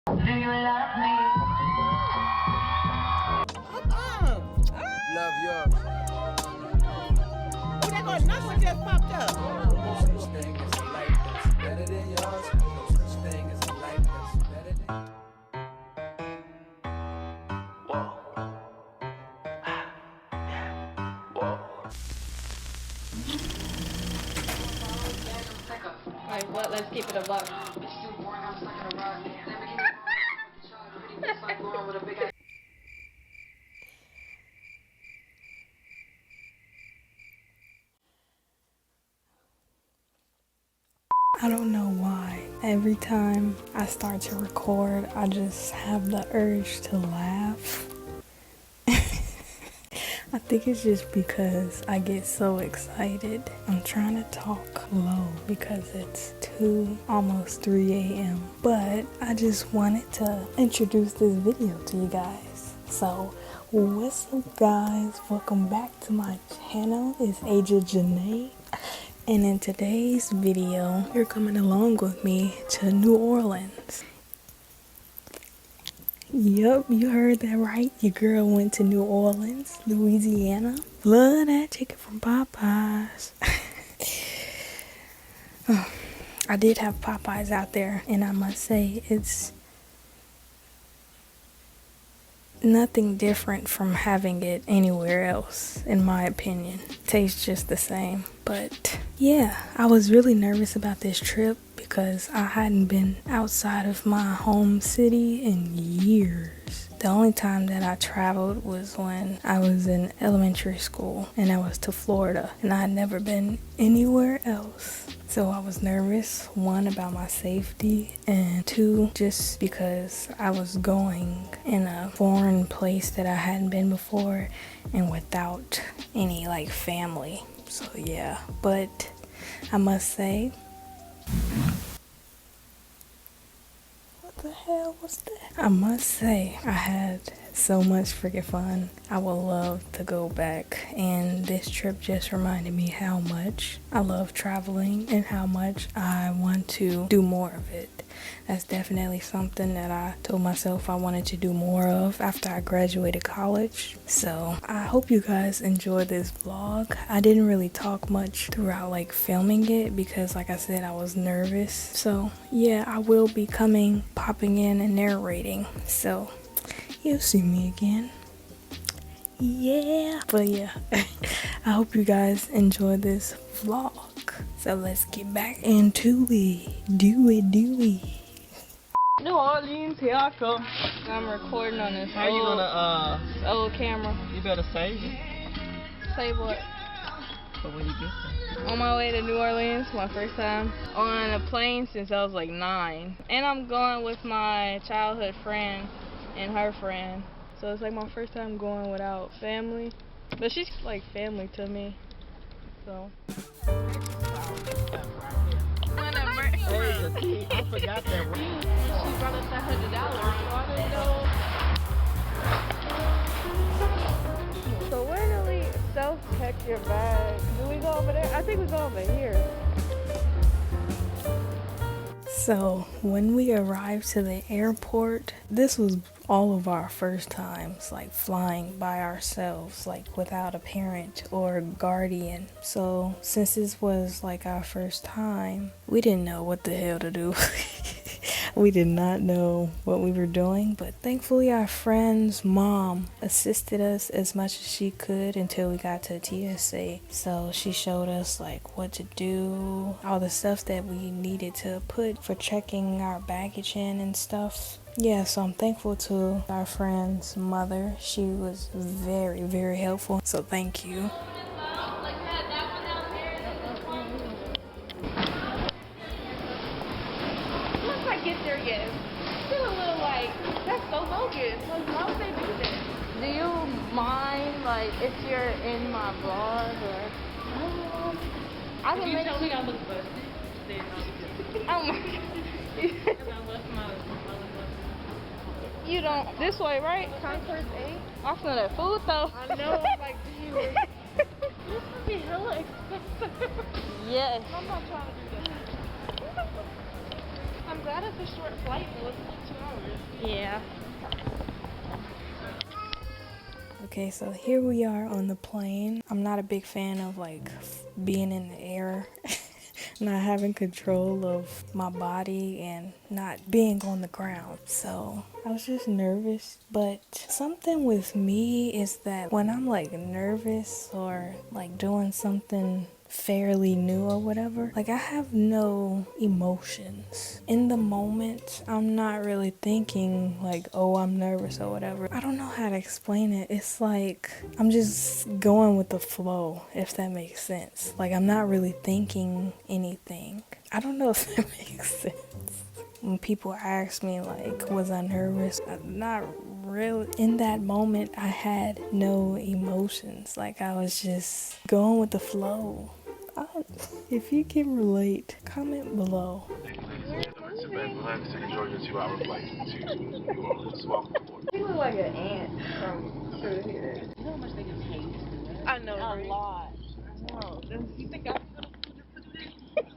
Do you love me? Love yours. Oh, that going knock one just popped up. No such thing as a life that's better than yours. No such thing as a life that's better than. Whoa. Whoa. Like what? Let's keep it a buck. I don't know why. Every time I start to record, I just have the urge to laugh. I think it's just because I get so excited. I'm trying to talk low because it's 2, almost 3 a.m. But I just wanted to introduce this video to you guys. So, what's up guys? Welcome back to my channel. It's Agent Janai. And in today's video, you're coming along with me to New Orleans. Yup, you heard that right. Your girl went to New Orleans, Louisiana. Love that chicken from Popeyes. I did have Popeyes out there, and I must say it's nothing different from having it anywhere else, in my opinion. Tastes just the same. But yeah, I was really nervous about this trip because I hadn't been outside of my home city in years. The only time that I traveled was when I was in elementary school, and that was to Florida, and I had never been anywhere else. So I was nervous, 1, about my safety, and 2, just because I was going in a foreign place that I hadn't been before and without any like family. So yeah, but I must say, what the hell was that? I must say, I had so much freaking fun. I would love to go back, and this trip just reminded me how much I love traveling and how much I want to do more of it. That's definitely something that I told myself I wanted to do more of after I graduated college. So I hope you guys enjoyed this vlog. I didn't really talk much throughout like filming it because like I said, I was nervous. So yeah, I will be popping in and narrating. So you'll see me again. Yeah. But yeah, I hope you guys enjoyed this vlog. So let's get back into it. Do it. New Orleans, here I come. I'm recording on this How you gonna, old camera. you better save it Save what? for when you get there. On my way to New Orleans, my first time on a plane since I was like 9. And I'm going with my childhood friend and her friend. So it's like my first time going without family. But she's like family to me. So. Hey, I forgot that one. She brought us that $100, so I didn't know. So where do we self-check your bag? Do we go over there? I think we go over here. So when we arrived to the airport, this was all of our first times like flying by ourselves, like without a parent or guardian. So since this was like our first time, we didn't know what the hell to do. We did not know what we were doing, but thankfully our friend's mom assisted us as much as she could until we got to TSA. So she showed us like what to do, all the stuff that we needed to put for checking our baggage in and stuff. Yeah, so I'm thankful to our friend's mother. She was very, very helpful. So thank you. Get there yet. Feel a little like that's so bogus. Like, why would they do that? Do you mind like if you're in my vlog or I can make tell me I look busted, then oh my god. You don't this way, right? Concourse 8? I smell that food though. I know, I'm like, this would be hella expensive. Yes. I'm not trying to do that. I'm glad it's a short flight, but it's only 2 hours. Yeah. Okay, so here we are on the plane. I'm not a big fan of like being in the air, not having control of my body and not being on the ground. So I was just nervous, but something with me is that when I'm like nervous or like doing something fairly new or whatever, like I have no emotions. In the moment, I'm not really thinking like, oh, I'm nervous or whatever. I don't know how to explain it. It's like I'm just going with the flow, if that makes sense. Like I'm not really thinking anything. I don't know if that makes sense. When people ask me like, was I nervous? Not really. In that moment, I had no emotions. Like I was just going with the flow. If you can relate, comment below. You look like an ant from through here. You know how much they can taste? I know, A right? lot. I know. You think I'm gonna do this?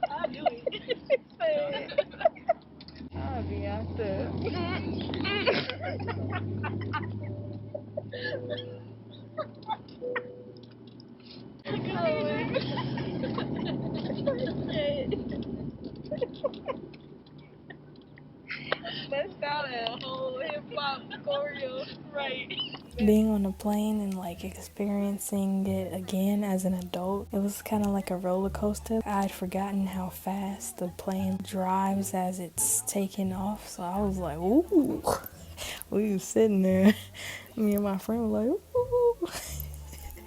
I knew it. I'll be after. That's out a whole hip hop choreo, right? Being on a plane and like experiencing it again as an adult, it was kind of like a roller coaster. I'd forgotten how fast the plane drives as it's taking off, so I was like, ooh. We was sitting there, me and my friend were like, ooh.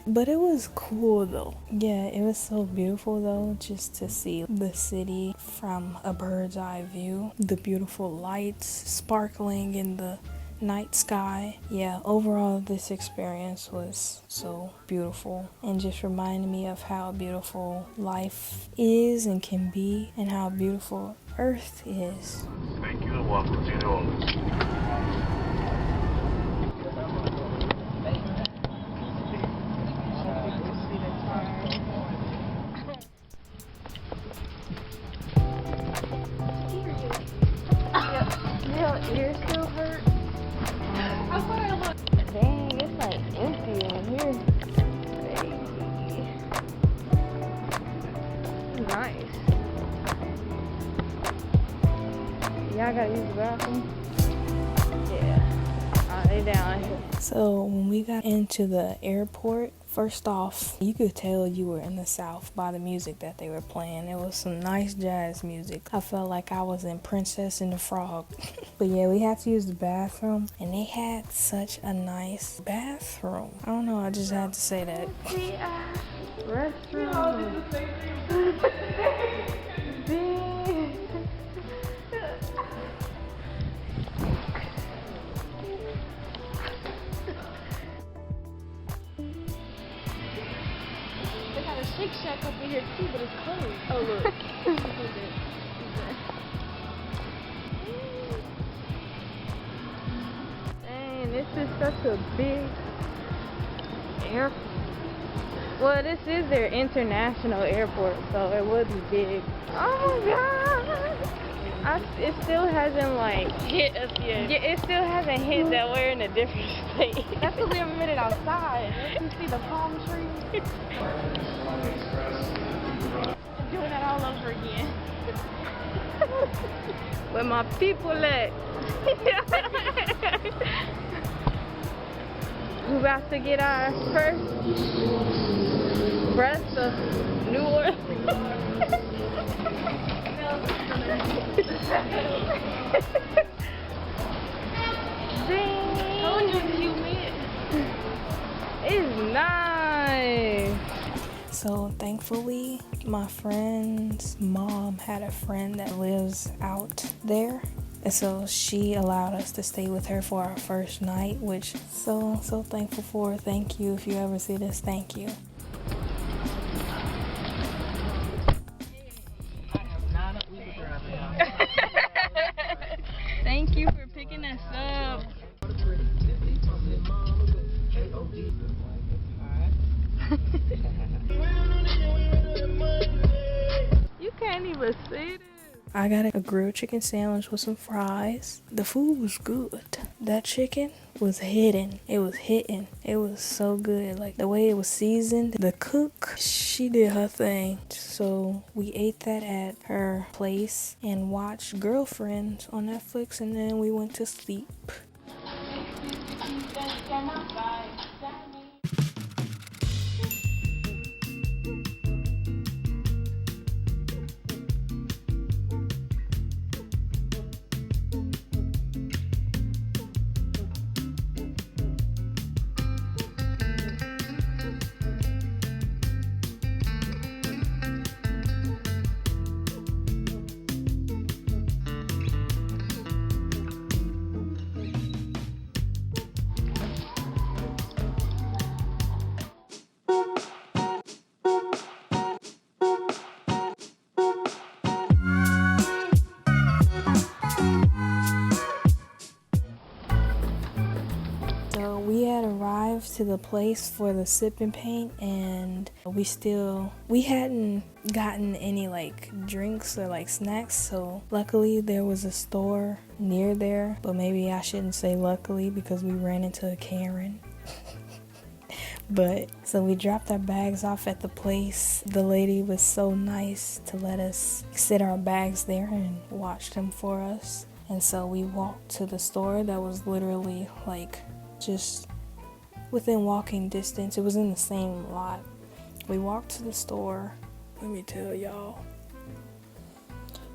But it was cool though. Yeah, it was so beautiful though, just to see the city from a bird's eye view. The beautiful lights sparkling in the night sky. Yeah, overall this experience was so beautiful and just reminded me of how beautiful life is and can be and how beautiful Earth is. Thank you and welcome to New Orleans. Your ear still hurt? Dang, it's like empty in here. Crazy. Nice. Y'all gotta use the bathroom? Yeah. Alright, they down here. So when we got into the airport, first off, you could tell you were in the South by the music that they were playing. It was some nice jazz music. I felt like I was in Princess and the Frog. But yeah, we had to use the bathroom, and they had such a nice bathroom. I don't know, I just had to say that. Restroom. They got a Shake Shack up in here too, but it's closed. Oh, look. Dang, this is such a big airport. Well, this is their international airport, so it would be big. Oh my god! It still hasn't like Hit us yet. yeah, it still hasn't hit that we're in a different state. That's because we haven't made it outside. You see the palm trees? Doing that all over again. Where my people at? We about to get our first breath of New Orleans. Dang. Told you it's humid. It's nice. So thankfully, my friend's mom had a friend that lives out there. And so she allowed us to stay with her for our first night, which so thankful for. Thank you. If you ever see this, thank you. Thank you for picking us up. You can't even see this. I got a grilled chicken sandwich with some fries. The food was good. That chicken was hitting. It was hitting. It was so good. Like the way it was seasoned. The cook, she did her thing. So we ate that at her place and watched Girlfriends on Netflix, and then we went to sleep. So we had arrived to the place for the sip and paint, and we hadn't gotten any like drinks or like snacks, so luckily there was a store near there, but maybe I shouldn't say luckily because we ran into a Karen. But so we dropped our bags off at the place. The lady was so nice to let us sit our bags there and watch them for us. And so we walked to the store that was literally like just within walking distance. It was in the same lot. We walked to the store. Let me tell y'all.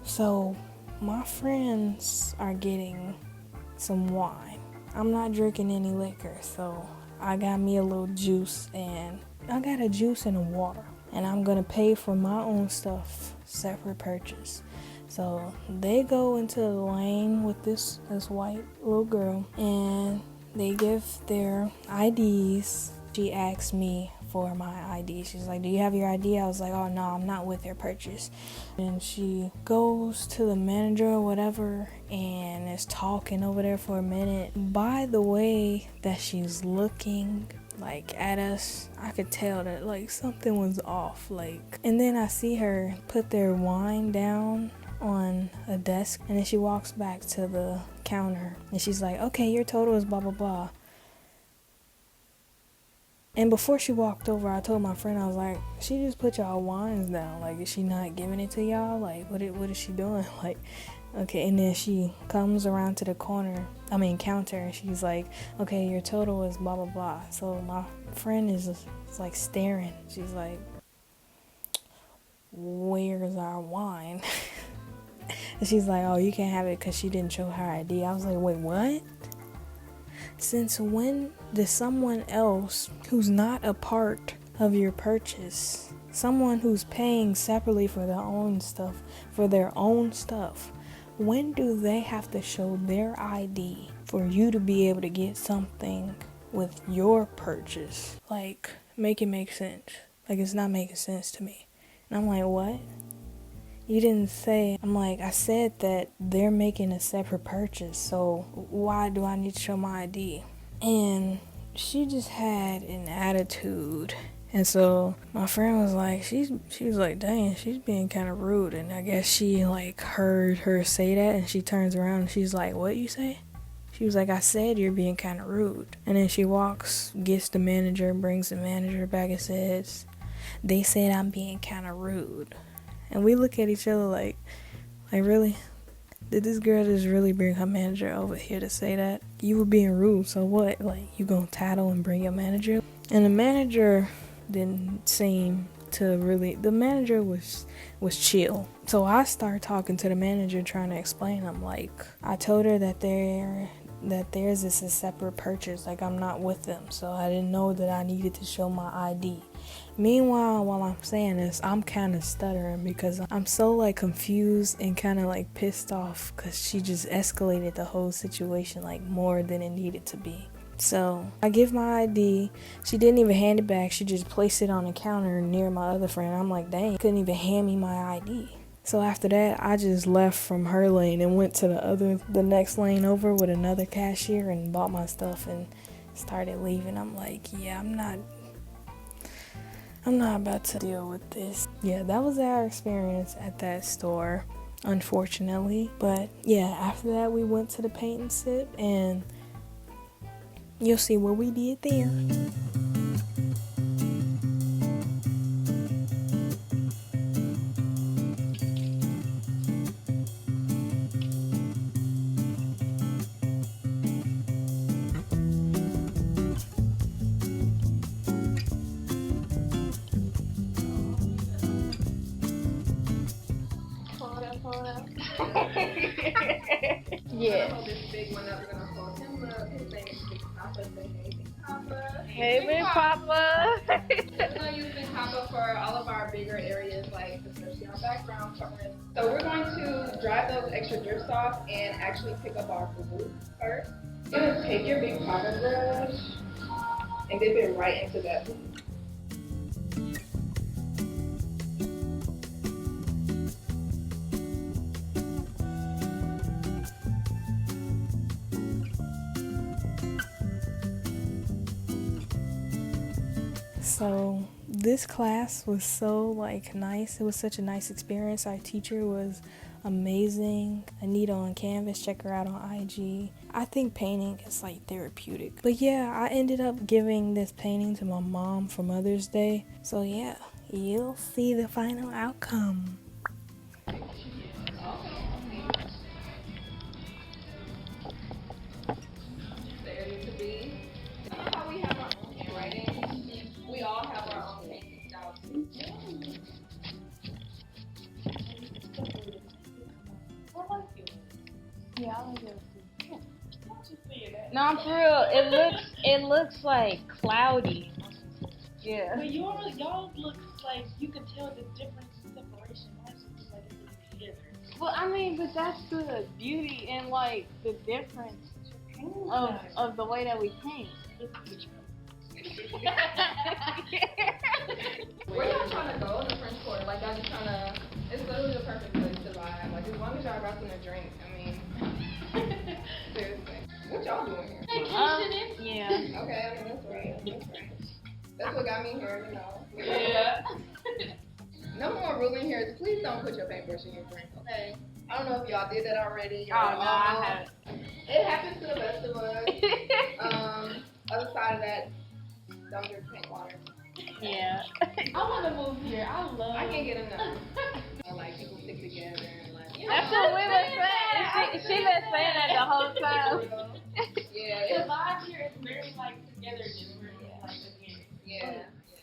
So my friends are getting some wine. I'm not drinking any liquor, so I got me a little juice, and I got a juice and a water. And I'm gonna pay for my own stuff, separate purchase. So they go into the lane with this white little girl, and they give their IDs. She asked me for my ID. She's like, do you have your ID? I was like, oh no, I'm not with their purchase. And she goes to the manager or whatever and is talking over there for a minute. By the way that she's looking like at us, I could tell that like something was off. Like, and then I see her put their wine down on a desk, and then she walks back to the counter and she's like, okay, your total is blah blah blah. And before she walked over, I told my friend, I was like, she just put y'all wines down. Like, is she not giving it to y'all? Like, what is she doing? Like, okay. And then she comes around to the counter, and she's like, okay, your total is blah blah blah. So my friend is just like staring. She's like, where's our wine? And she's like, oh, you can't have it because she didn't show her ID. I was like, wait, what? Since when does someone else who's not a part of your purchase, someone who's paying separately for their own stuff, when do they have to show their ID for you to be able to get something with your purchase? Like, make it make sense. Like, it's not making sense to me. And I'm like, what? You didn't say. I'm like, I said that they're making a separate purchase, so why do I need to show my ID? And she just had an attitude. And so my friend was like, she was like, dang, she's being kind of rude. And I guess she like heard her say that, and she turns around and she's like, what you say? She was like, I said you're being kind of rude. And then she walks, gets the manager, brings the manager back and says, they said I'm being kind of rude. And we look at each other like really? Did this girl just really bring her manager over here to say that? You were being rude, so what? Like, you gonna tattle and bring your manager? And the manager didn't seem to really, the manager was chill. So I started talking to the manager, trying to explain. I'm like, I told her that theirs is a separate purchase. Like, I'm not with them, so I didn't know that I needed to show my ID. Meanwhile, while I'm saying this, I'm kind of stuttering because I'm so like confused and kind of like pissed off because she just escalated the whole situation like more than it needed to be. So I give my ID. She didn't even hand it back. She just placed it on the counter near my other friend. I'm like, dang, couldn't even hand me my ID. So after that, I just left from her lane and went to the next lane over with another cashier and bought my stuff and started leaving. I'm like, yeah, I'm not about to deal with this. Yeah, that was our experience at that store. unfortunately. But yeah, after that we went to the paint and sip, and you'll see what we did there. Yeah. This big one that we're gonna hold him up. His name is Big Papa. Say hey, Big Papa. Hey, Big Papa. We're gonna use Big Papa for all of our bigger areas, like especially our background covering. So we're going to dry those extra drips off and actually pick up our glue first. You're gonna take your Big Papa brush and dip it right into that glue. So this class was so nice. It was such a nice experience. Our teacher was amazing. Anita on Canvas, check her out on IG. I think painting is therapeutic. But yeah, I ended up giving this painting to my mom for Mother's Day. So yeah, you'll see the final outcome. We all have our own painting styles. Yeah, I like that too. No, I'm for real. It looks like cloudy. Yeah. But y'all look like you could tell the difference in separation. Mine just looks like it's together. Well, I mean, but that's the beauty and the difference of the way that we paint. Where y'all trying to go in the French Quarter? Y'all just trying to, it's literally the perfect place to vibe. As long as y'all got something to drink, I mean, seriously. What y'all doing here? Yeah. Okay, I mean, that's right. That's what got me here, Yeah. No more ruling here. Please don't put your paintbrush in your drink, okay? I don't know if y'all did that already. Oh, no, I haven't. It happens to the best of us. Other side of that, don't drink paint water. Yeah. I want to move here. I can't get enough. People stick together and That's what we were saying. She been saying that the whole time. Yeah. The vibe here is very togetherness. Yeah.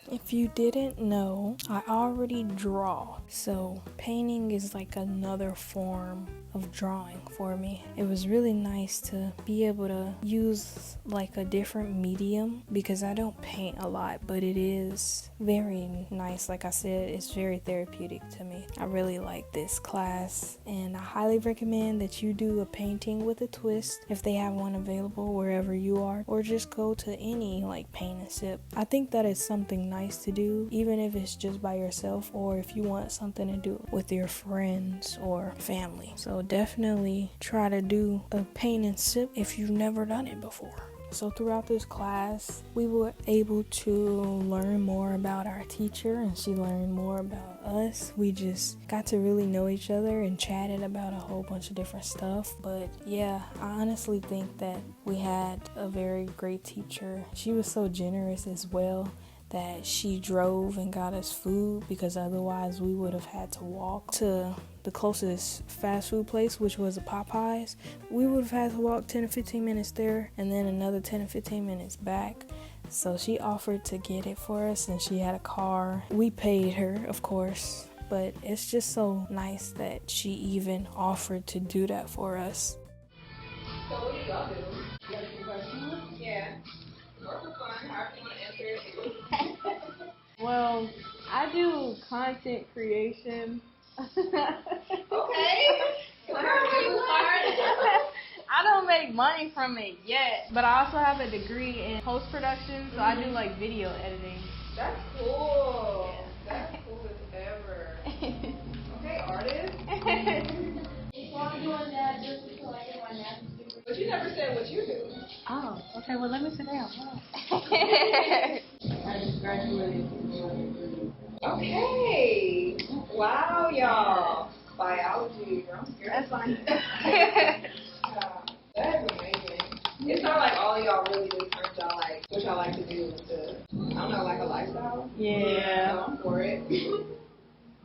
If you didn't know, I already draw. So painting is another form of drawing for me. It was really nice to be able to use a different medium because I don't paint a lot, but it is very nice. Like I said, it's very therapeutic to me. I really like this class, and I highly recommend that you do a painting with a twist if they have one available wherever you are, or just go to any paint and sip. I think that is something nice to do, even if it's just by yourself or if you want something to do with your friends or family. So definitely try to do a paint and sip if you've never done it before. So throughout this class, we were able to learn more about our teacher, and she learned more about us. We just got to really know each other and chatted about a whole bunch of different stuff. But yeah, I honestly think that we had a very great teacher. She was so generous as well that she drove and got us food, because otherwise we would have had to walk to the closest fast food place, which was a Popeyes. We would have had to walk 10 or 15 minutes there and then another 10 or 15 minutes back. So she offered to get it for us, and she had a car. We paid her, of course, but it's just so nice that she even offered to do that for us. So what do y'all do? You got some questions? Yeah. More for fun, however you want to answer it. Well, I do content creation. Okay. I don't make money from it yet, but I also have a degree in post-production, so I do video editing. That's cool. That's cool as ever. Okay, artist. So I'm doing that just until I get my master's degree. But you never said what you do. Oh, okay. Well, let me sit down. I just graduated. Okay. Wow, y'all. Biology. I'm scared. That's fine. That's amazing. It's not like all of y'all really different. Y'all like what y'all like to do with the, I don't know, like a lifestyle. Yeah. So I'm for it.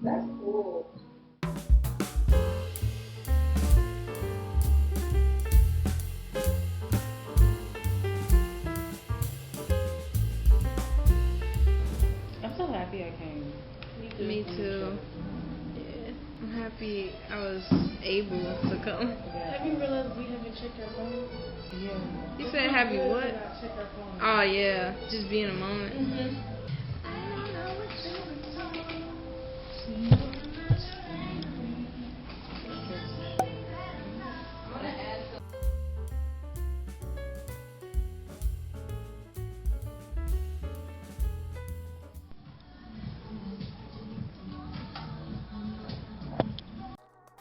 That's cool. I'm so happy I came. Me too. Yeah. I'm happy I was able to come. Have you realized we haven't checked our phones? Yeah. You said happy what? Not check our phones. Oh yeah, just be in a moment.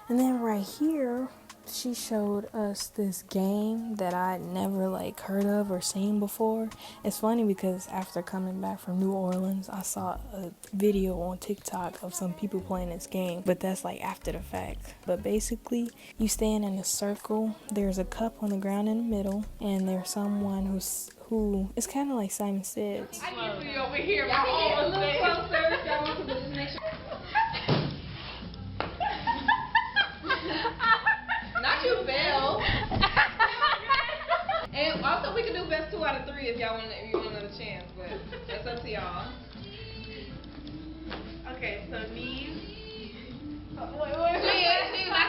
And then right here, she showed us this game that I'd never like heard of or seen before. It's funny because after coming back from New Orleans, I saw a video on TikTok of some people playing this game, but that's like after the fact. But basically, you stand in a circle, there's a cup on the ground in the middle, and there's someone who it's kind of like Simon Says. I need for you over here. Y'all get a little closer. Y'all want to just make sure. Not you fail. And also we can do best 2 out of 3 if you want another chance, but that's up to y'all. Okay, so knees. She's not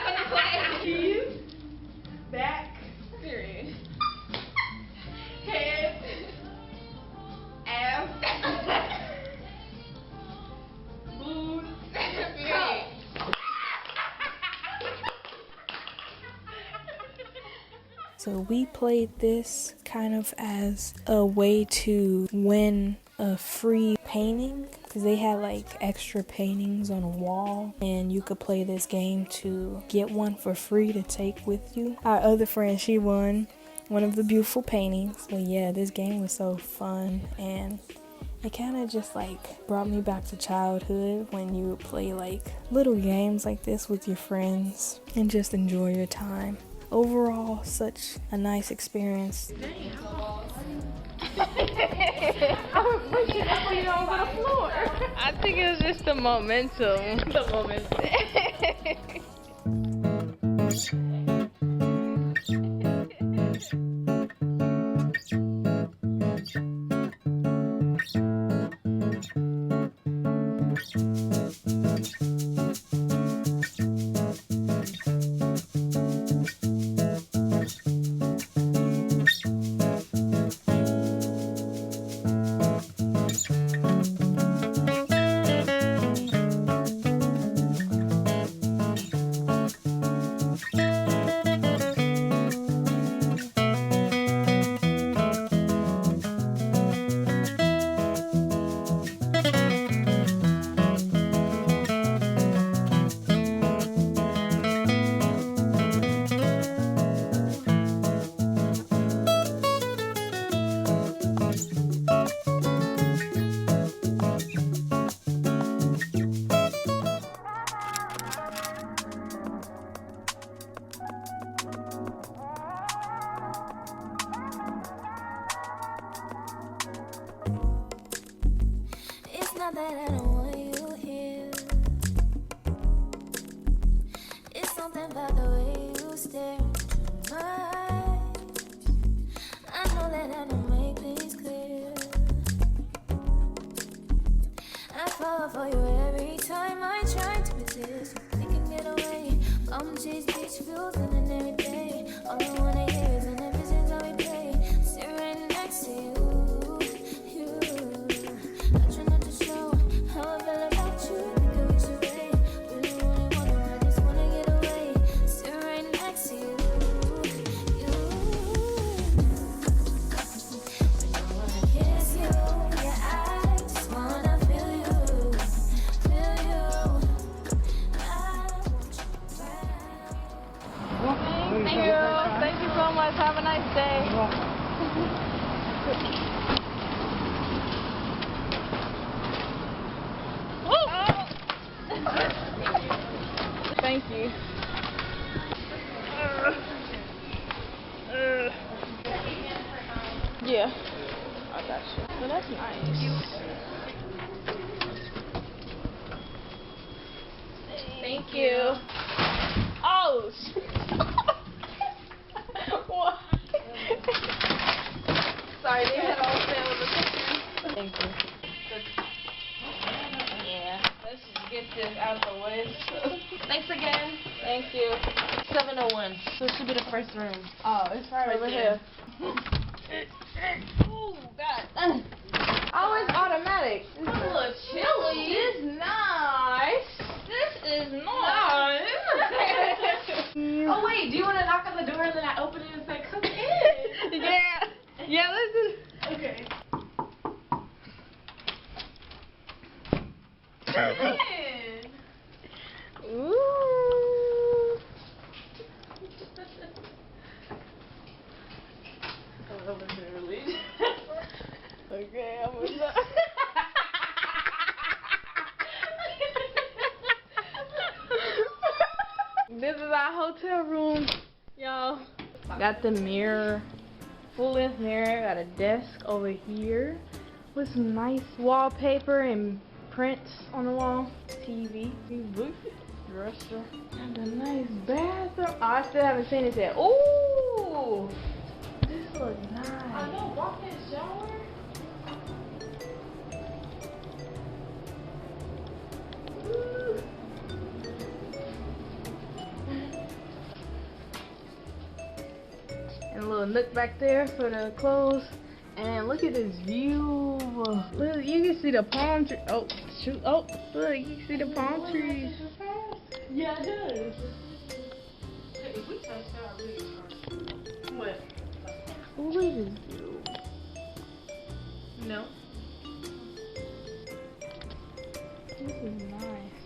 gonna play. Knees. Back. Period. Head. Ass. Boobs. Period. So we played this kind of as a way to win a free painting, because they had like extra paintings on a wall, and you could play this game to get one for free to take with you. Our other friend, she won one of the beautiful paintings. But yeah, this game was so fun, and it kind of just like brought me back to childhood when you would play like little games like this with your friends and just enjoy your time. Overall, such a nice experience. I was pushing up on you over the floor. I think it was just the momentum. The momentum. It's not that I don't want you here. It's something about the way you stare into my eyes. I know that I don't make things clear. I fall for you every time I try to resist. We can get away. Come chase beach views and then every day. All I wanna hear is an visions how we play. Sit right next to you. How I feel about you, think I wish away. Really wanna, I just wanna get away. Sit right next to you. I wanna kiss you, yeah, I just wanna feel you. I want you Thank you. Thank you so much. Have a nice day. Thank you. Yeah. I got you. So that's nice. Thank you. Oh, what? Sorry, they had all failed with the picture. Thank you. Yeah, let's just get this out the way. Thanks again. Thank you. 701. So it should be the first room. Oh, it's right over here. Oh, God. Oh, it's automatic. It's a little chilly. It's nice. This is nice. Oh wait, do you want to knock on the door and then I open it and say, come in? Yeah. Yeah, listen. Okay. Ooh. Okay, I'm gonna. This is our hotel room, y'all. Got the mirror, full-length mirror. Got a desk over here with some nice wallpaper and prints on the wall. TV, dresser, and a nice bathroom. Oh, I still haven't seen it yet. Ooh, this looks nice. I know, walk-in shower. And a little nook back there for the clothes. And look at this view. Look, you can see the palm tree. Oh, shoot. Oh, look, you can see the palm trees. Yeah, it does. If we touch that, I really start. What? Look at this view. No. This is nice.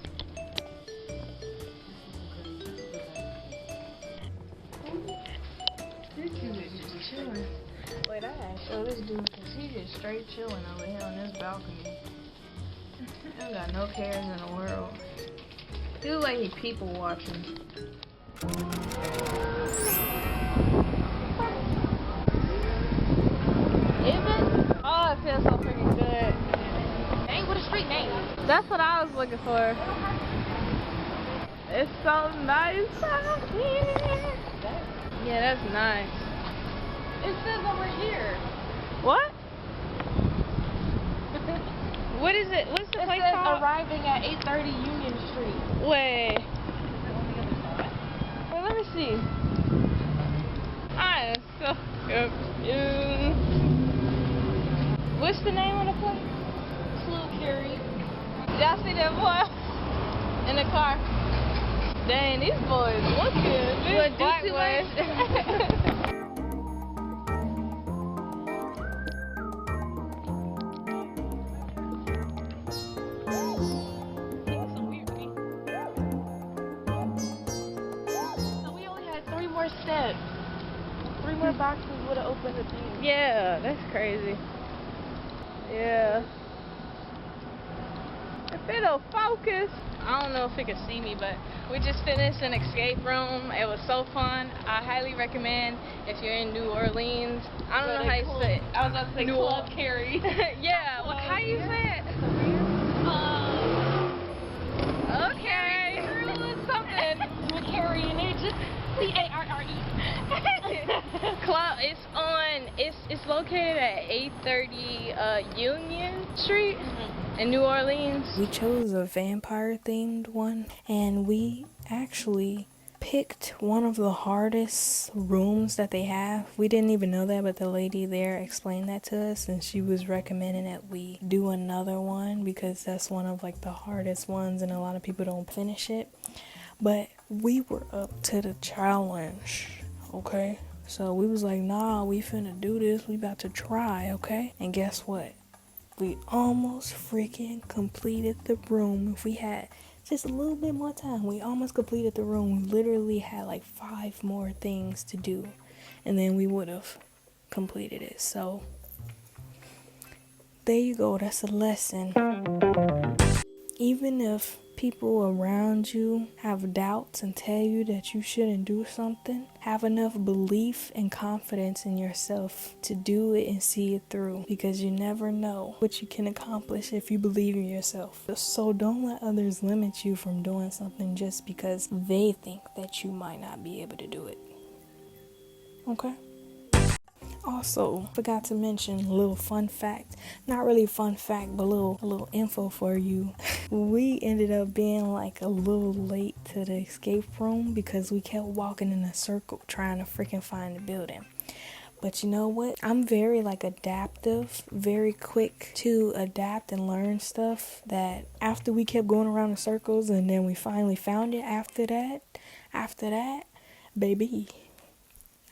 This dude is just chilling. Wait, I asked this dude because he's just straight chilling over here on this balcony. I got no cares in the world. He looks like he people watching. Is it? Oh, it feels so freaking good. Dang, what a street name. That's what I was looking for. It's so nice out here. Yeah, that's nice. It says over here. What? What is it? What's the place called? Arriving at 830 Union Street. Wait. Well, let me see. I am so confused. What's the name of the place? Clue Carry. Y'all see that boy in the car? Dang, these boys look good. These black boys. Steps. 3 more boxes would have opened the thing. Yeah, that's crazy. Yeah. If it'll focus. I don't know if it can see me, but we just finished an escape room. It was so fun. I highly recommend if you're in New Orleans. I don't know how you say it. I was about to say Club Carry. Yeah, well, how you say it? Okay. Something. Carry in it. Just C-A-R-R-E. Club. It's located at 830 Union Street in New Orleans. We chose a vampire themed one, and we actually picked one of the hardest rooms that they have. We didn't even know that, but the lady there explained that to us, and she was recommending that we do another one because that's one of like the hardest ones and a lot of people don't finish it. But we were up to the challenge, okay? So we was like, nah, we finna do this. We about to try, okay? And guess what? We almost freaking completed the room. If we had just a little bit more time, we almost completed the room. We literally had like 5 more things to do, and then we would have completed it. So there you go. That's a lesson. Even if people around you have doubts and tell you that you shouldn't do something, have enough belief and confidence in yourself to do it and see it through, because you never know what you can accomplish if you believe in yourself. So don't let others limit you from doing something just because they think that you might not be able to do it. Okay? Also, forgot to mention a little fun fact. Not really a fun fact, but a little info for you. We ended up being like a little late to the escape room because we kept walking in a circle trying to freaking find the building. But you know what? I'm very like adaptive, very quick to adapt and learn stuff, that after we kept going around in circles and then we finally found it after that, baby,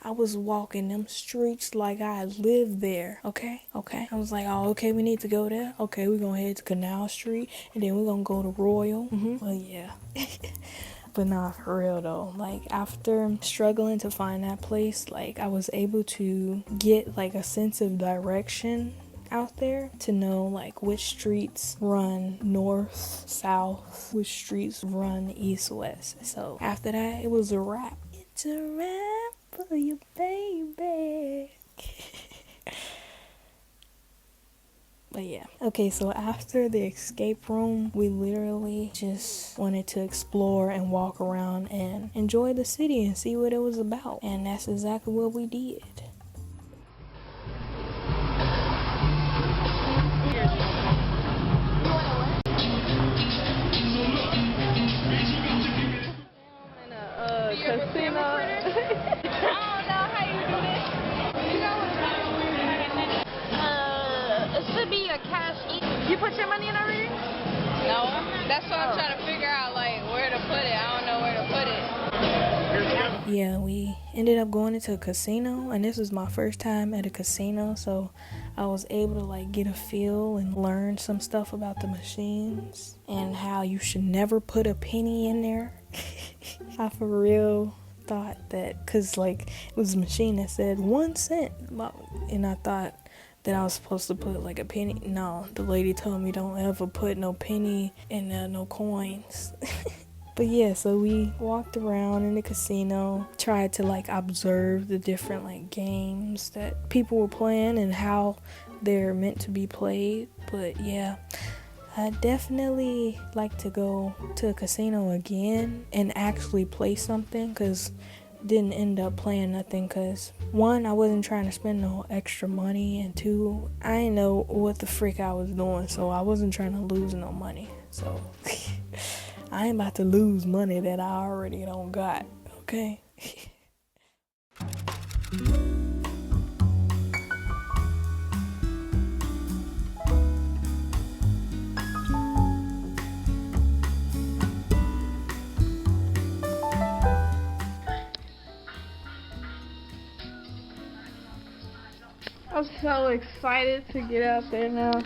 I was walking them streets like I lived there, okay? I was like, oh, okay, we need to go there. Okay, we're gonna head to Canal Street, and then we're gonna go to Royal. Well, yeah. But nah, for real though, like after struggling to find that place, like I was able to get like a sense of direction out there to know like which streets run north, south, which streets run east, west. So after that, it was a wrap. It's a wrap for you, baby. But yeah. Okay, so after the escape room, we literally just wanted to explore and walk around and enjoy the city and see what it was about. And that's exactly what we did. You put your money in already? No, that's what I'm trying to figure out, like where to put it. I don't know where to put it. Yeah, we ended up going into a casino, and this was my first time at a casino, so I was able to like get a feel and learn some stuff about the machines and how you should never put a penny in there. I for real thought that, cause like it was a machine that said 1 cent, and I thought that I was supposed to put like a penny. No, the lady told me don't ever put no penny in there, no coins. But yeah, so we walked around in the casino, tried to like observe the different like games that people were playing and how they're meant to be played. But yeah, I definitely like to go to a casino again and actually play something, because didn't end up playing nothing because 1, I wasn't trying to spend no extra money, and 2, I didn't know what the frick I was doing, so I wasn't trying to lose no money. So I ain't about to lose money that I already don't got, okay? I'm so excited to get out there now.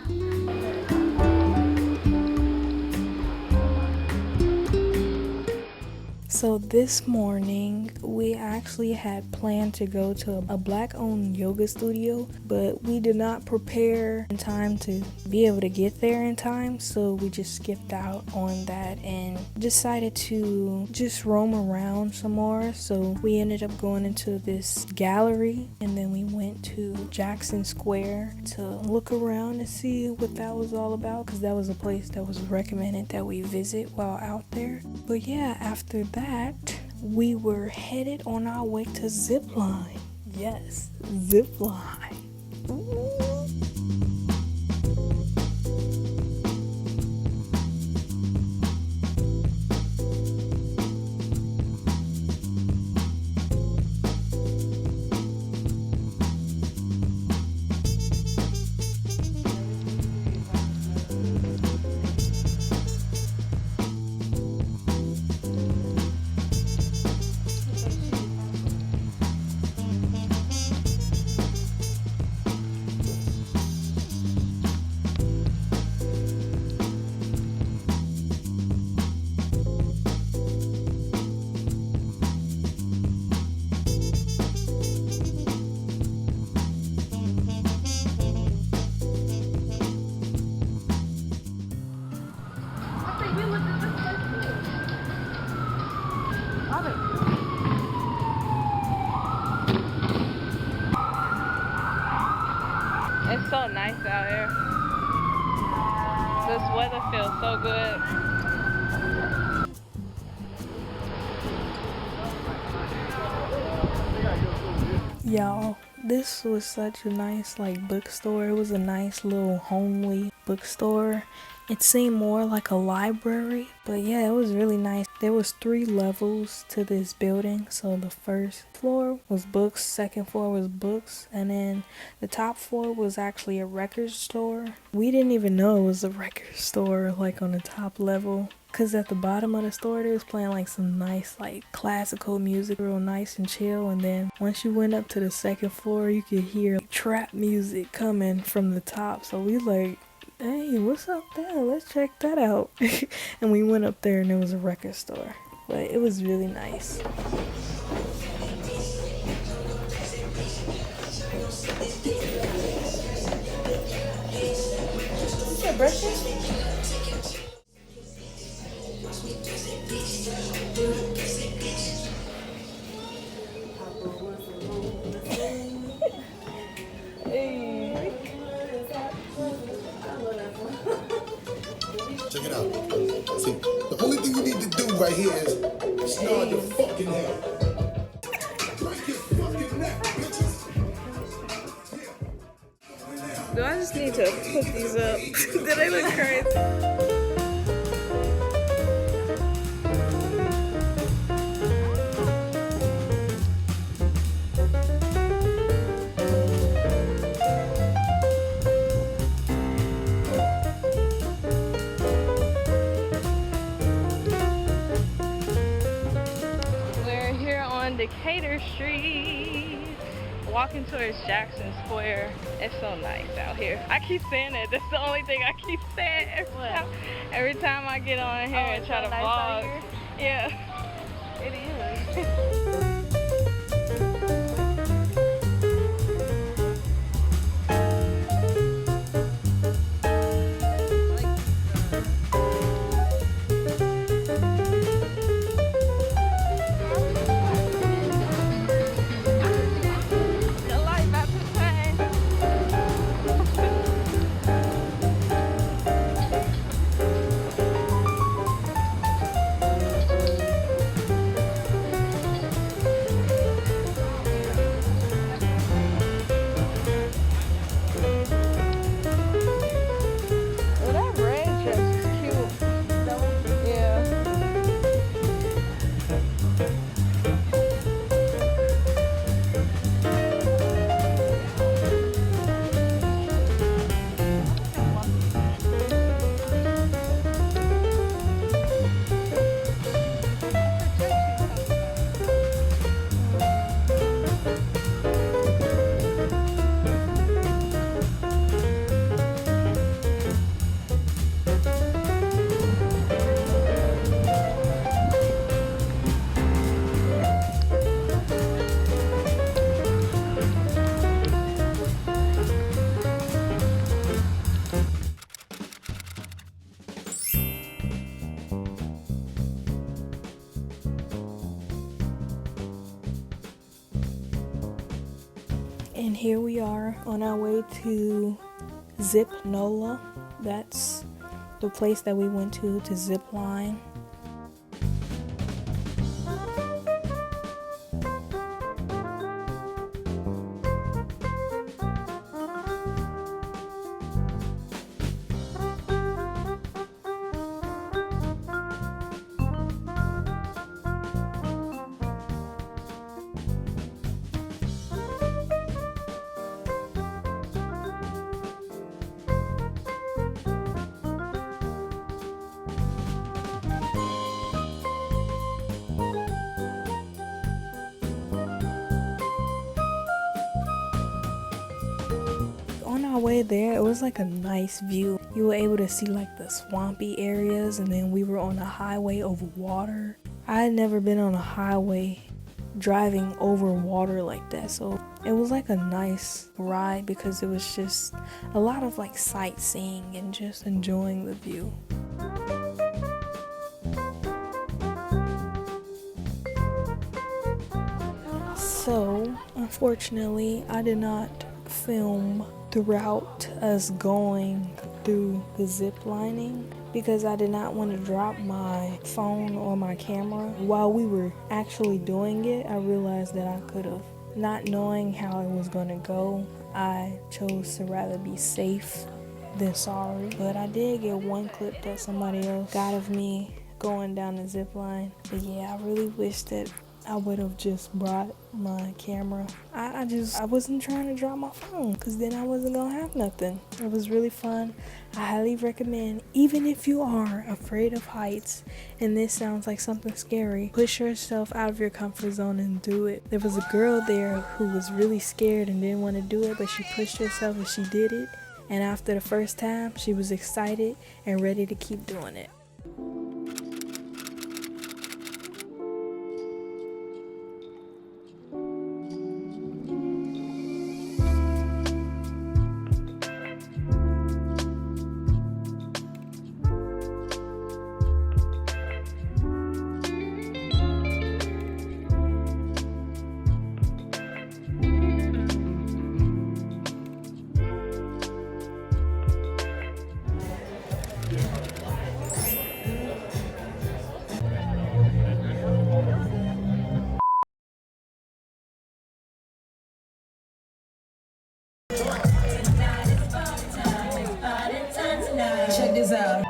So this morning, we actually had planned to go to a black-owned yoga studio, but we did not prepare in time to be able to get there in time, so we just skipped out on that and decided to just roam around some more. So we ended up going into this gallery, and then we went to Jackson Square to look around and see what that was all about, because that was a place that was recommended that we visit while out there. But yeah, after that, we were headed on our way to Zipline. Yes, Zipline. Ooh. It's so nice out here. This weather feels so good. Y'all, this was such a nice like bookstore. It was a nice little homely bookstore. It seemed more like a library, but yeah, it was really nice. There was 3 levels to this building. So the first floor was books, second floor was books, and then the top floor was actually a record store. We didn't even know it was a record store like on the top level. Cause at the bottom of the store they was playing like some nice like classical music, real nice and chill, and then once you went up to the second floor you could hear trap music coming from the top. So we like, hey, what's up there? Let's check that out. And we went up there and there was a record store. But it was really nice. Is your birthday? Check it out. See, the only thing you need to do right here is snarl your fucking head. Break your fucking neck, bitches. Do I just need to put these up? Do they look crazy? Decatur Street, walking towards Jackson Square. It's so nice out here. I keep saying that. That's the only thing I keep saying every time I get on here and try to vlog. Yeah, it is. And here we are on our way to Zip Nola. That's the place that we went to zip line. On our way there, it was like a nice view. You were able to see like the swampy areas, and then we were on a highway over water. I had never been on a highway driving over water like that, so it was like a nice ride because it was just a lot of like sightseeing and just enjoying the view. So unfortunately I did not film throughout us going through the zip lining because I did not want to drop my phone or my camera. While we were actually doing it, I realized that I could have. Not knowing how it was going to go, I chose to rather be safe than sorry. But I did get one clip that somebody else got of me going down the zip line. But yeah, I really wish that I would have just brought my camera. I wasn't trying to drop my phone because then I wasn't gonna have nothing. It was really fun. I highly recommend, even if you are afraid of heights and this sounds like something scary, push yourself out of your comfort zone and do it. There was a girl there who was really scared and didn't want to do it, but she pushed herself and she did it. And after the first time, she was excited and ready to keep doing it. Check this out.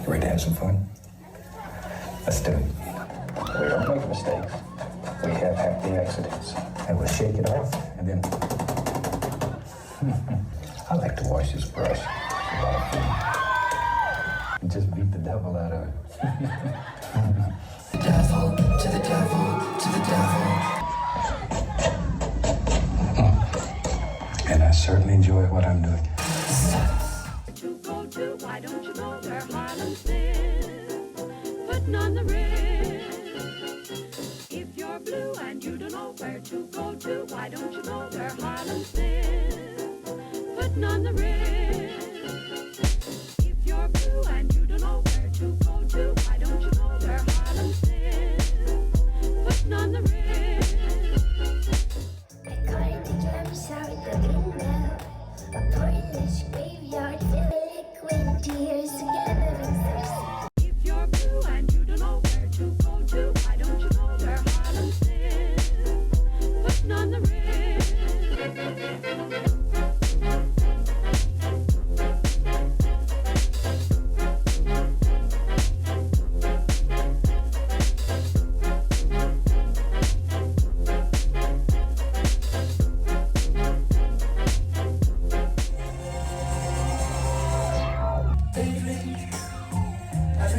Ready to have some fun? Let's do it. We don't make mistakes. We have happy accidents. And we'll shake it off, and then... I like to wash this brush. And just beat the devil out of it. The devil, to the devil, to the devil. And I certainly enjoy what I'm doing. Why don't you go where Harlem's live? Putting on the wrist. If you're blue and you don't know where to go to, why don't you go where Harlem's live? Putting on the wrist. If you're blue and you don't know where to go to, why don't you go where Harlem's live? Putting on the wrist. I caught it, I'm sorry, the window. A boy in this baby.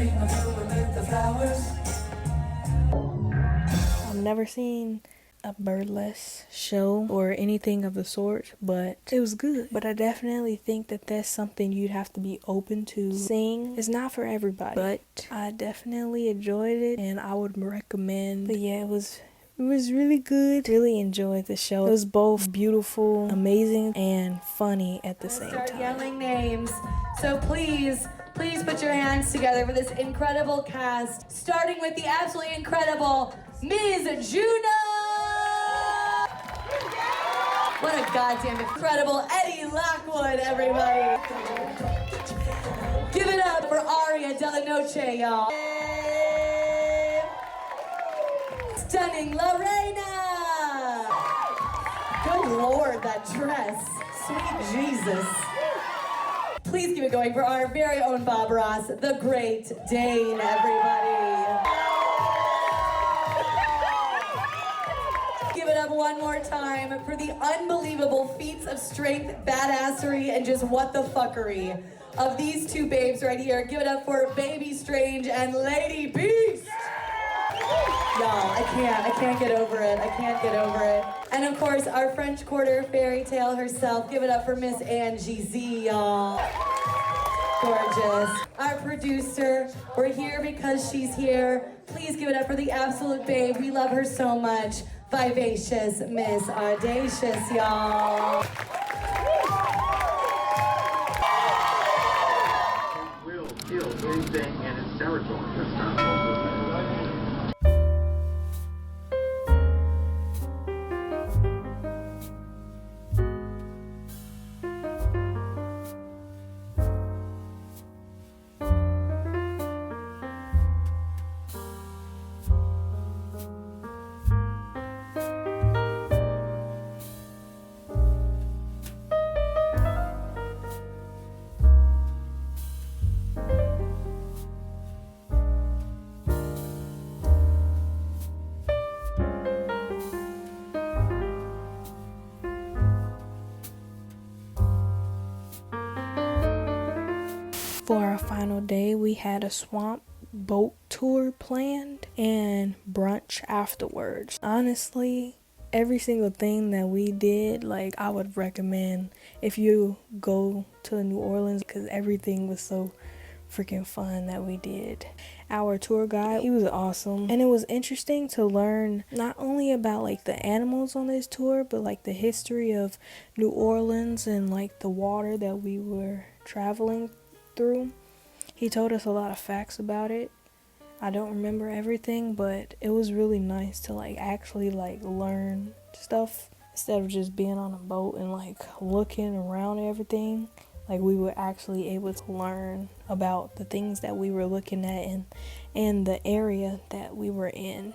dream of you amid the flowers. I've never seen a burlesque show or anything of the sort, but it was good. But I definitely think that that's something you'd have to be open to seeing. It's not for everybody, but I definitely enjoyed it and I would recommend. But yeah, it was really good. Really enjoyed the show. It was both beautiful, amazing, and funny at the same time. Start yelling names. So please put your hands together for this incredible cast, starting with the absolutely incredible Ms. Juno. What a goddamn incredible Eddie Lockwood, everybody. Give it up for Aria Della Noche, y'all. Stunning Lorena. Good Lord, that dress. Sweet Jesus. Please keep it going for our very own Bob Ross, the Great Dane, everybody. Give it up one more time for the unbelievable feats of strength, badassery, and just what the fuckery of these two babes right here. Give it up for Baby Strange and Lady Beast. Y'all, I can't get over it. I can't get over it. And of course, our French Quarter fairy tale herself. Give it up for Miss Angie Z, y'all. Gorgeous. Our producer, we're here because she's here. Please give it up for the absolute babe. We love her so much. Vivacious Miss Audacious, y'all. Will kill anything in its territory. That's not possible. For our final day, we had a swamp boat tour planned and brunch afterwards. Honestly, every single thing that we did, like, I would recommend if you go to New Orleans, because everything was so freaking fun that we did. Our tour guide, he was awesome, and it was interesting to learn not only about like the animals on this tour, but like the history of New Orleans and like the water that we were traveling through. He told us a lot of facts about it. I don't remember everything, but it was really nice to like actually like learn stuff instead of just being on a boat and like looking around at everything. Like, we were actually able to learn about the things that we were looking at and the area that we were in.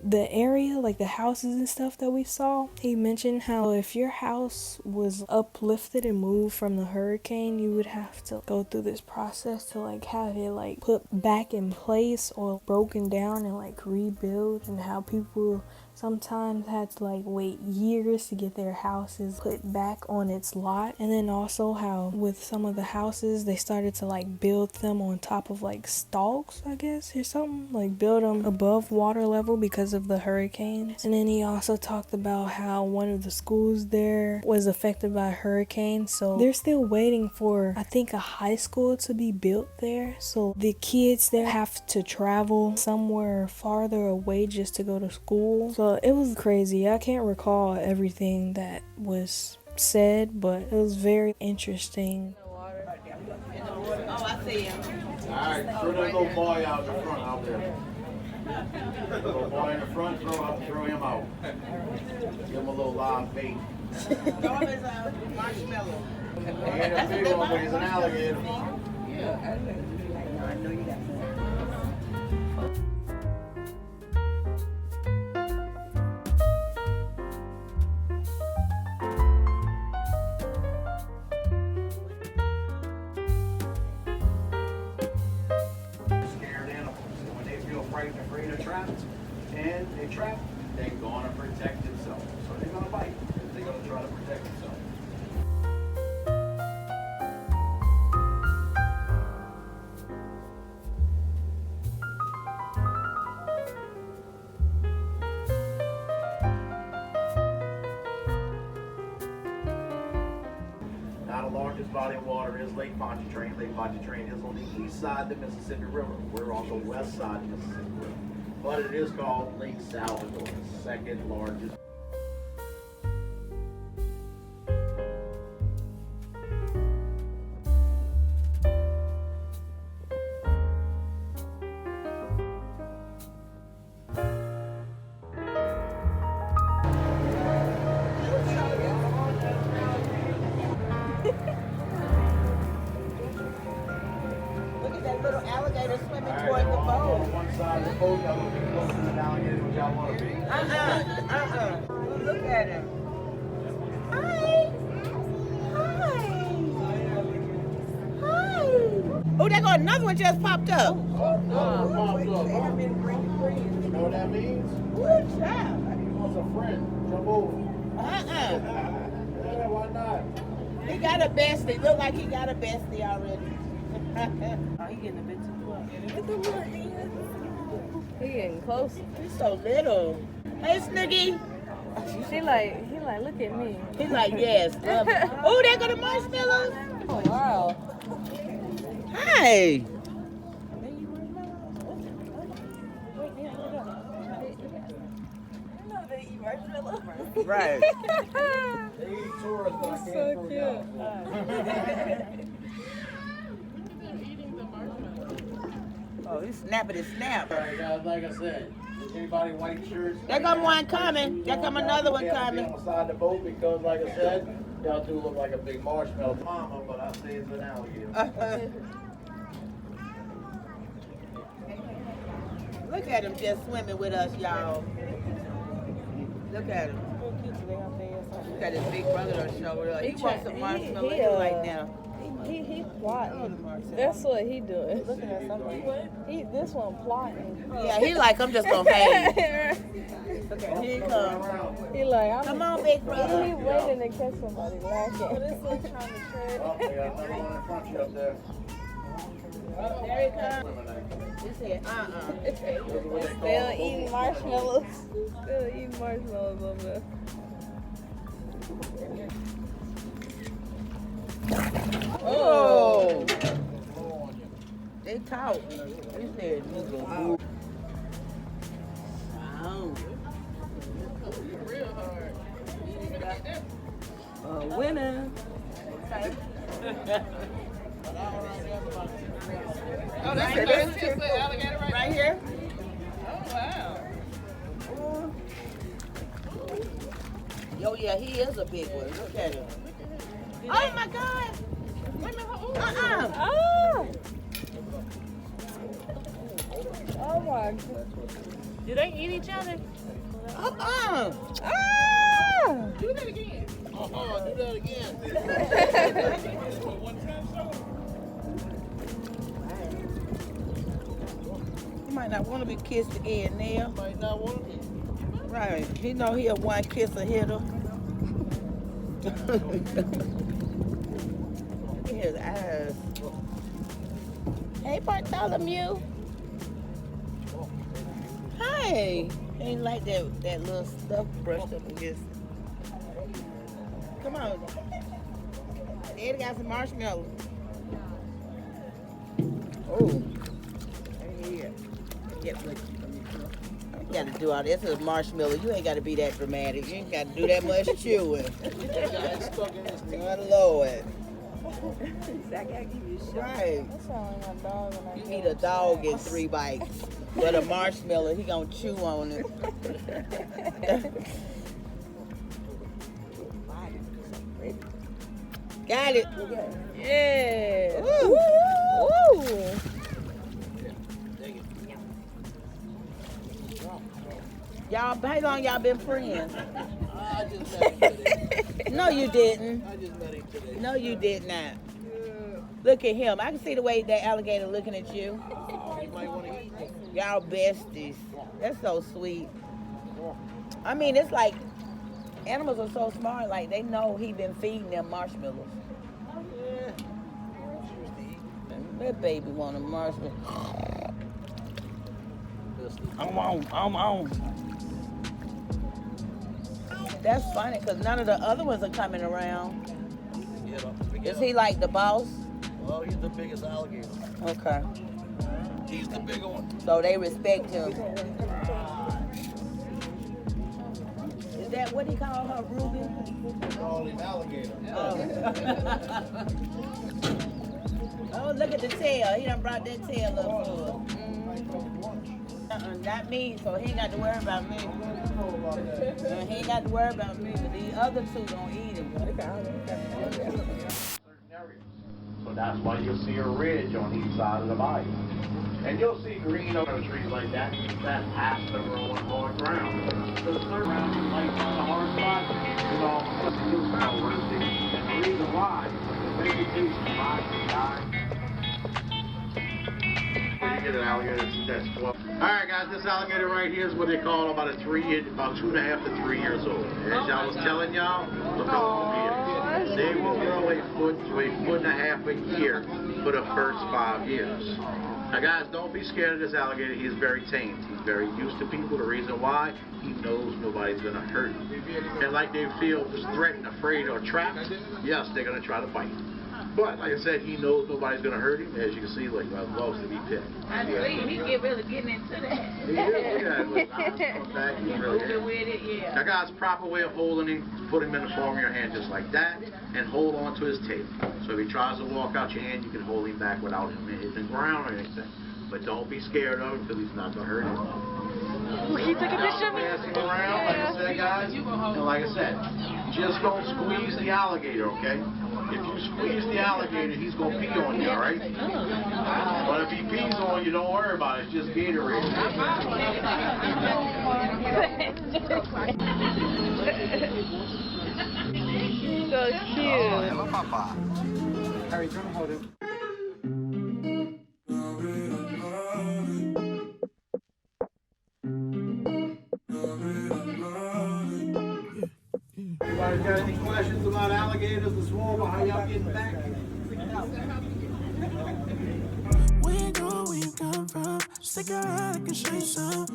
The area, like the houses and stuff that we saw, he mentioned how if your house was uplifted and moved from the hurricane, you would have to go through this process to like have it like put back in place or broken down and like rebuild, and how people sometimes had to like wait years to get their houses put back on its lot. And then also how with some of the houses, they started to like build them on top of like stalks, I guess, or something, like build them above water level because of the hurricanes. And then he also talked about how one of the schools there was affected by a hurricane, so they're still waiting for, I think, a high school to be built there, so the kids there have to travel somewhere farther away just to go to school. So it was crazy. I can't recall everything that was said, but it was very interesting. Oh, I see him. Alright, throw that little boy out in front out there. Little boy in the front, throw him out. Give him a little live bait. Throw him his marshmallow. He ain't a big one, but he's an alligator. Yeah, I know you got afraid of traps, and they trap, they're gonna protect themselves. So they're gonna bite. They're gonna try to protect themselves. body of water is Lake Pontchartrain. Lake Pontchartrain is on the east side of the Mississippi River. We're on the west side of the Mississippi River. But it is called Lake Salvador, the second largest. Little alligator swimming toward the boat. On one side of the boat, y'all gonna be closer to an alligator, which y'all want to be. Look at him. Hi. Oh, there go another one just popped up. You know what that means? Good job. He wants a friend. Jump over. Yeah, why not? He got a bestie. Look like he got a bestie already. Oh, he getting a bit too close. Look at the little hands. He getting close. He's so little. Hey, Snooky. He like, look at me. He's like, yes. Oh, there go the marshmallows. Oh, wow. Hi. Right. They eat tourists, but I can't So cute. Oh, he's snapping his snap. All right, guys, like I said, is anybody white shirts? There come one coming. There come another one coming. On the side of the boat because, like I said, y'all do look like a big marshmallow mama, but I say it's an alligator. Look at him just swimming with us, y'all. Look at him. Look at his big brother on shoulder. He wants some marshmallow right now. He plotting. That's what he doing. Looking at something. This one plotting. Yeah, he like, I'm just gonna hang. Look at him. Here he comes. He like, come on, big brother. He waiting to catch somebody lacking. This one trying to trade. Oh, they got another one in front of you up there. There he comes. He said, Still eating marshmallows. Still eating marshmallows over there. Oh! They talk. He said, wow. Real hard. Winner. Oh, that's the best alligator right here? Oh, wow. Oh, yeah, he is a big one. Look at him. Oh, my God. Oh, my God. Do they eat each other? Do that again. Do that again. You might not want to be kissed again, Neil. Might not want to be. Right. He know he a one kiss a hitter. His eyes. Hey, Bartholomew. Hi. Ain't like that little stuff brushed up against. Come on. Ed got some marshmallows. Oh. Yeah. You got to do all this as a marshmallow. You ain't got to be that dramatic. You ain't got to do that much chewing. Good Lord. I gotta give you a shot. Right. That sound like my dog when I You need a dog in 3 bites. But a marshmallow, he gonna chew on it. Got it. Yeah. Woo. Woo. Y'all, how long y'all been friends? I just met him today. No, you didn't. I just met him today. No, you did not. Look at him. I can see the way that alligator looking at you. You might want to eat him. Y'all besties. That's so sweet. I mean, it's like animals are so smart. Like they know he been feeding them marshmallows. Yeah. That baby want a marshmallow. I'm on. That's funny because none of the other ones are coming around. Is he like the boss? Well, he's the biggest alligator. Okay. He's the bigger one. So they respect him. Is that what he called her, Ruby? They call him alligator. Oh, look at the tail. He done brought that tail up for us. Not me, so he ain't got to worry about me. He ain't got to worry about me, but these other two don't eat him. So that's why you'll see a ridge on each side of the bayou. And you'll see green over trees like that. That's past the rolling hard ground. So the third round is like the hard spot is all you'll smell roasting. And the reason why is vegetation rises and dies. You get an alligator that's 12. Alright guys, this alligator right here is what they call about 2.5 to 3 years old. As I was telling y'all, look how old he is. They will grow a foot to a foot and a half a year for the first 5 years. Now guys, don't be scared of this alligator. He's very tame. He's very used to people. The reason why, he knows nobody's going to hurt him. And like they feel threatened, afraid, or trapped, yes, they're going to try to bite. But like I said, he knows nobody's going to hurt him. As you can see, like, loves to be picked. I believe he get really getting into that. He's really with it, yeah. Now guys, proper way of holding him, put him in the palm of your hand just like that, and hold on to his tail. So if he tries to walk out your hand, you can hold him back without him hitting the ground or anything. But don't be scared of him because he's not going to hurt him. Can you take a picture of me? Pass him around, like I said, guys. And like I said, just don't squeeze the alligator, okay? If you squeeze the alligator, he's going to pee on you, all right? But if he pees on you, don't worry about it. It's just Gatorade. So cute. Hello, Papa. Harry, come hold him. Anybody got any questions about alligators, the swarm, or how y'all getting back? Where you go, where you come from? Stick around, I can show you some.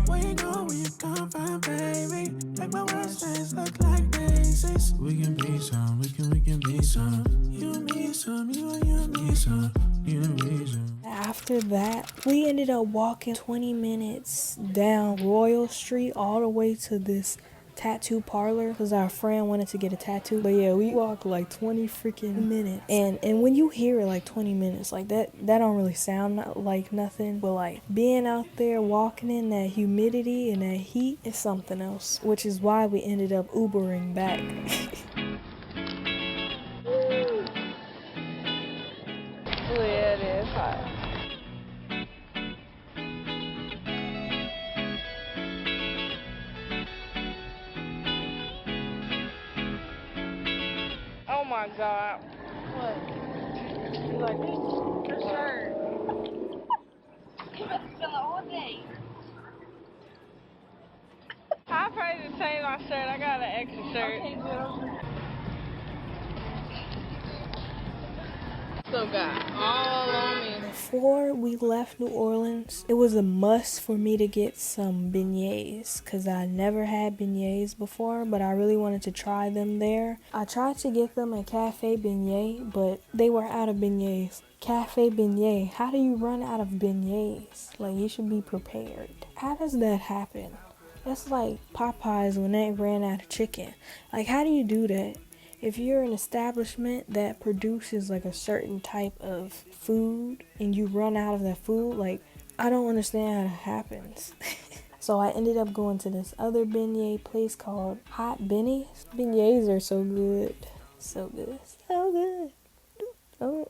Where you go, where you come from, baby? Like my worst days look like daisies. We can be some, we can be some. You and me some, you and me some. You and me some. After that, we ended up walking 20 minutes down Royal Street all the way to this tattoo parlor because our friend wanted to get a tattoo. But yeah, we walked like 20 freaking minutes, and when you hear it like 20 minutes, like that don't really sound like nothing, but like being out there walking in that humidity and that heat is something else, which is why we ended up Ubering back. Oh yeah, it is hot. Oh my God. What? You like this? Your shirt. You must smell it all day. I probably just changed my shirt. I got an extra shirt. Okay, girl. So got all on me. Before we left New Orleans, it was a must for me to get some beignets because I never had beignets before, but I really wanted to try them there. I tried to get them at Cafe Beignet, but they were out of beignets. Cafe Beignet, how do you run out of beignets? Like, you should be prepared. How does that happen? That's like Popeyes when they ran out of chicken. Like, how do you do that? If you're an establishment that produces like a certain type of food and you run out of that food, like, I don't understand how that happens. So I ended up going to this other beignet place called Hot Benny's. Beignets are so good. So good. So good. Oh.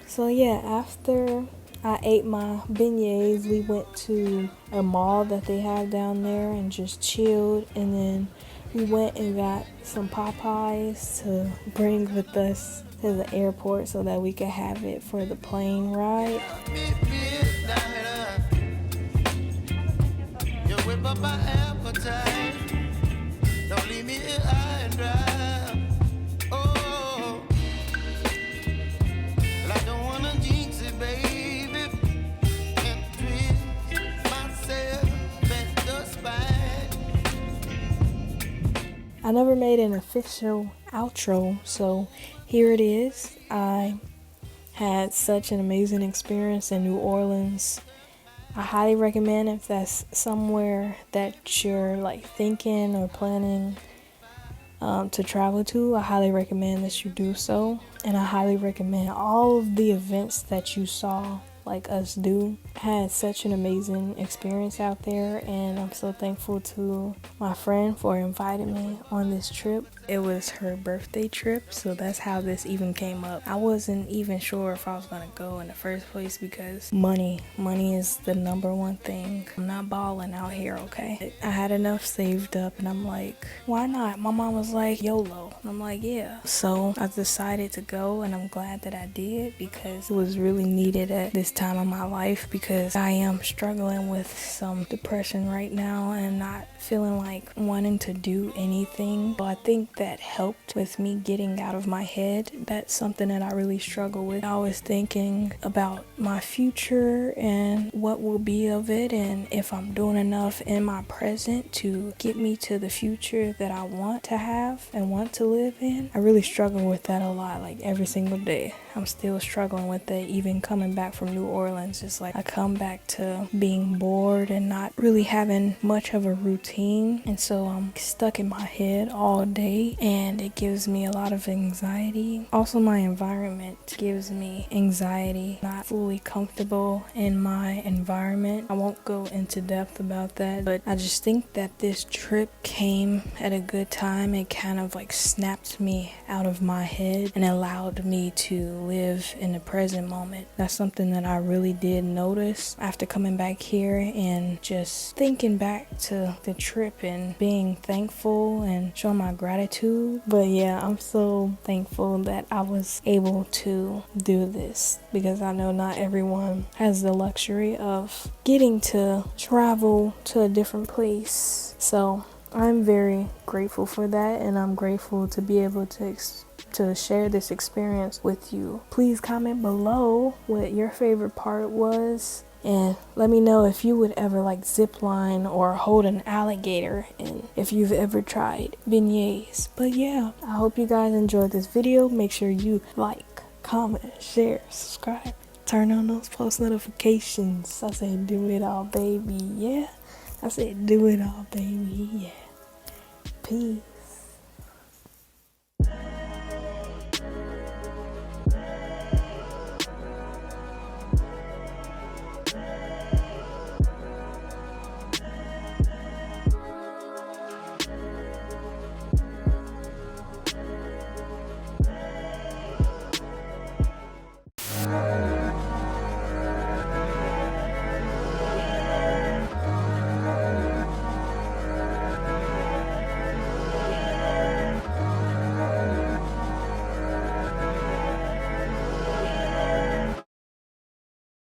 So yeah, after I ate my beignets, we went to a mall that they have down there and just chilled, and then we went and got some Popeyes to bring with us to the airport so that we could have it for the plane ride. up my appetite. Don't leave me here high and dry. Oh, well, I don't wanna jinx it, baby, and twist myself at the spine. I never made an official outro, so here it is. I had such an amazing experience in New Orleans. I highly recommend, if that's somewhere that you're like thinking or planning to travel to, I highly recommend that you do so. And I highly recommend all of the events that you saw like us do. I had such an amazing experience out there, and I'm so thankful to my friend for inviting me on this trip. It was her birthday trip, so that's how this even came up. I wasn't even sure if I was gonna go in the first place because money is the number one thing. I'm not balling out here, okay? I had enough saved up, and I'm like, why not? My mom was like, YOLO. And I'm like, yeah. So I decided to go, and I'm glad that I did because it was really needed at this time of my life, because I am struggling with some depression right now and not feeling like wanting to do anything. So I think that helped with me getting out of my head. That's something that I really struggle with. I was thinking about my future and what will be of it, and if I'm doing enough in my present to get me to the future that I want to have and want to live in. I really struggle with that a lot, like every single day. I'm still struggling with it, even coming back from New Orleans. It's like I come back to being bored and not really having much of a routine, and so I'm stuck in my head all day, and it gives me a lot of anxiety. Also, my environment gives me anxiety, not fully comfortable in my environment. I won't go into depth about that, but I just think that this trip came at a good time. It kind of like snapped me out of my head and allowed me to live in the present moment. That's something that I really did notice after coming back here and just thinking back to the trip and being thankful and showing my gratitude. But yeah, I'm so thankful that I was able to do this, because I know not everyone has the luxury of getting to travel to a different place. So I'm very grateful for that, and I'm grateful to be able to share this experience with you. Please comment below what your favorite part was, and let me know if you would ever like zip line or hold an alligator, and if you've ever tried beignets. But yeah, I hope you guys enjoyed this video. Make sure you like, comment, share, subscribe, turn on those post notifications. I said do it all, baby. Yeah, I said do it all, baby. Yeah. Peace.